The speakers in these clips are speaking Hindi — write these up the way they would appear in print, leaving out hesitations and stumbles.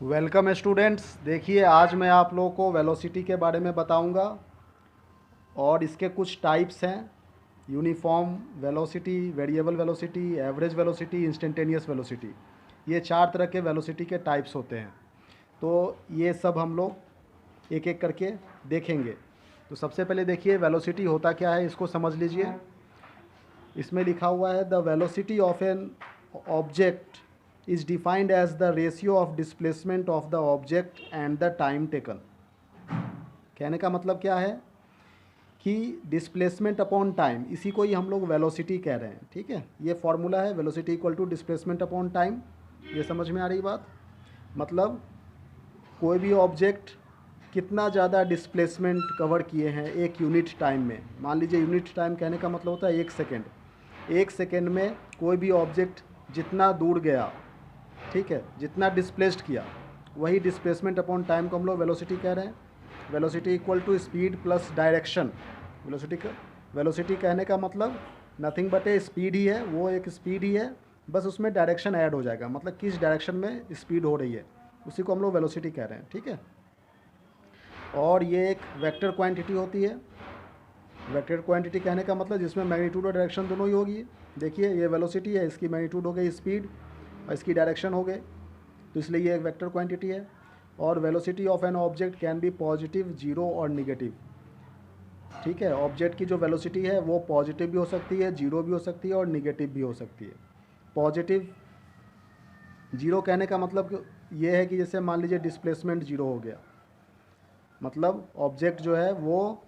Welcome students. देखिए, आज मैं आप लोगों को वेलोसिटी के बारे में बताऊंगा और इसके कुछ टाइप्स हैं। Uniform velocity, variable velocity, average velocity, instantaneous velocity. ये 4 तरह के वेलोसिटी के टाइप्स होते हैं। तो ये सब हम लोग एक एक करके देखेंगे। तो सबसे पहले देखिए वेलोसिटी होता क्या है, इसको समझ लीजिए। इसमें लिखा हुआ है the velocity of an object is defined as the ratio of displacement of the object and the time taken। कहने का मतलब क्या है कि डिस्प्लेसमेंट अपॉन टाइम, इसी को ही हम लोग वेलोसिटी कह रहे हैं। ठीक है, ये फॉर्मूला है velocity equal to displacement upon time. ये समझ में आ रही बात? मतलब कोई भी ऑब्जेक्ट कितना ज़्यादा डिस्प्लेसमेंट कवर किए हैं एक यूनिट टाइम में। मान लीजिए यूनिट टाइम कहने का मतलब होता है 1 सेकेंड। 1 सेकेंड में कोई भी ऑब्जेक्ट जितना दूर गया, ठीक है, जितना डिस्प्लेस्ड किया, वही डिस्प्लेसमेंट अपॉन टाइम को हम लोग वेलोसिटी कह रहे हैं। Velocity equal to speed plus direction. Velocity कहने का मतलब नथिंग बट ए स्पीड ही है, वो एक स्पीड ही है, बस उसमें डायरेक्शन ऐड हो जाएगा। मतलब किस डायरेक्शन में स्पीड हो रही है, उसी को हम लोग वेलोसिटी कह रहे हैं। ठीक है, और ये एक वेक्टर क्वांटिटी होती है। वेक्टर क्वांटिटी कहने का मतलब जिसमें मैग्नीट्यूड और डायरेक्शन दोनों ही होगी। देखिए, ये वेलोसिटी है, इसकी मैग्नीट्यूड हो गई स्पीड और इसकी डायरेक्शन हो गए, तो इसलिए ये एक वेक्टर क्वांटिटी है। और velocity of an object can be positive, zero और निगेटिव। ठीक है, ऑब्जेक्ट की जो वेलोसिटी है वो पॉजिटिव भी हो सकती है, जीरो भी हो सकती है और निगेटिव भी हो सकती है। पॉजिटिव, जीरो कहने का मतलब ये है कि जैसे मान लीजिए डिस्प्लेसमेंट जीरो हो गया, मतलब ऑब्जेक्ट जो है वो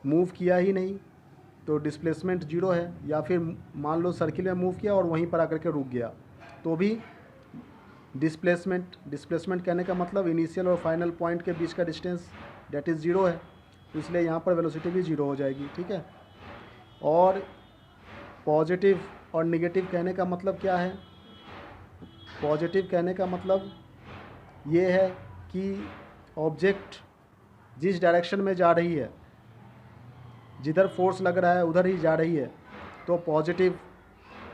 मूव किया ही नहीं, तो डिस्प्लेसमेंट जीरो है। या फिर मान लो सर्किल में मूव किया और वहीं पर आकर के रुक गया, तो भी डिस्प्लेसमेंट कहने का मतलब इनिशियल और फाइनल पॉइंट के बीच का डिस्टेंस, डेट इज़ ज़ीरो है, तो इसलिए यहाँ पर वेलोसिटी भी ज़ीरो हो जाएगी। ठीक है, और पॉजिटिव और निगेटिव कहने का मतलब क्या है? पॉजिटिव कहने का मतलब ये है कि ऑब्जेक्ट जिस डायरेक्शन में जा रही है, जिधर फोर्स लग रहा है उधर ही जा रही है, तो पॉजिटिव।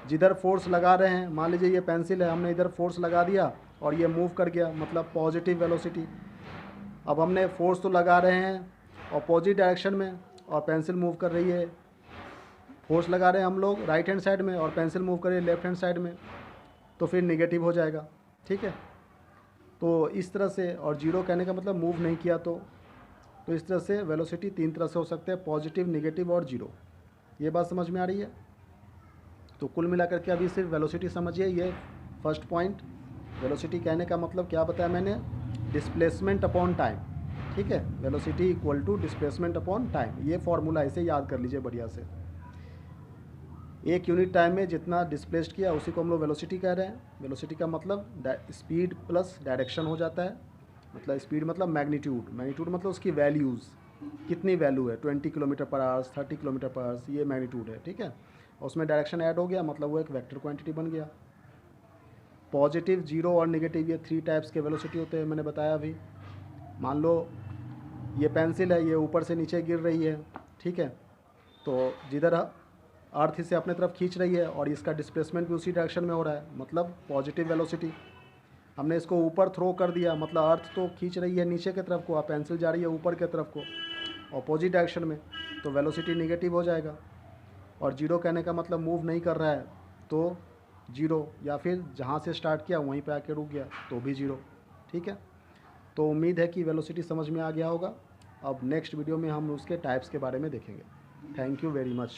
जिधर फोर्स लगा रहे हैं, मान लीजिए ये पेंसिल है, हमने इधर फोर्स लगा दिया और ये मूव कर गया, मतलब पॉजिटिव वेलोसिटी। अब हमने फोर्स तो लगा रहे हैं अपोजिट डायरेक्शन में और पेंसिल मूव कर रही है, फोर्स लगा रहे हैं हम लोग राइट हैंड साइड में और पेंसिल मूव कर रही है लेफ्ट हैंड साइड में, तो फिर निगेटिव हो जाएगा। ठीक है, तो इस तरह से। और जीरो कहने का मतलब मूव नहीं किया, तो इस तरह से वेलोसिटी 3 तरह से हो सकते हैं, पॉजिटिव, निगेटिव और जीरो। ये बात समझ में आ रही है? तो कुल मिलाकर के अभी सिर्फ वेलोसिटी समझिए। ये फर्स्ट पॉइंट, वेलोसिटी कहने का मतलब क्या बताया मैंने? Displacement upon time. ठीक है, velocity equal to displacement upon time, ये फॉर्मूला ऐसे याद कर लीजिए बढ़िया से। एक यूनिट टाइम में जितना डिस्प्लेस्ड किया उसी को हम लोग वेलोसिटी कह रहे हैं। वेलोसिटी का मतलब स्पीड प्लस डायरेक्शन हो जाता है। मतलब स्पीड मतलब मैग्नीट्यूड, मैग्नीट्यूड मतलब उसकी वैल्यूज़, कितनी वैल्यू है, 20 किलोमीटर पर आवर्स, 30 किलोमीटर पर आवर्स, ये मैग्नीट्यूड है। ठीक है, और उसमें डायरेक्शन ऐड हो गया, मतलब वो एक वेक्टर क्वांटिटी बन गया। पॉजिटिव, जीरो और नेगेटिव, ये 3 टाइप्स के वेलोसिटी होते हैं, मैंने बताया अभी। मान लो ये पेंसिल है, ये ऊपर से नीचे गिर रही है। ठीक है, तो जिधर अर्थ इसे अपने तरफ खींच रही है और इसका डिस्प्लेसमेंट भी उसी डायरेक्शन में हो रहा है, मतलब पॉजिटिव वेलोसिटी। हमने इसको ऊपर थ्रो कर दिया, मतलब अर्थ तो खींच रही है नीचे की तरफ को, और पेंसिल जा रही है ऊपर की तरफ को, अपोजिट डायरेक्शन में, तो वेलोसिटी निगेटिव हो जाएगा। और जीरो कहने का मतलब मूव नहीं कर रहा है, तो जीरो, या फिर जहाँ से स्टार्ट किया वहीं पे आके रुक गया, तो भी जीरो। ठीक है, तो उम्मीद है कि वेलोसिटी समझ में आ गया होगा। अब नेक्स्ट वीडियो में हम उसके टाइप्स के बारे में देखेंगे। Thank you very much.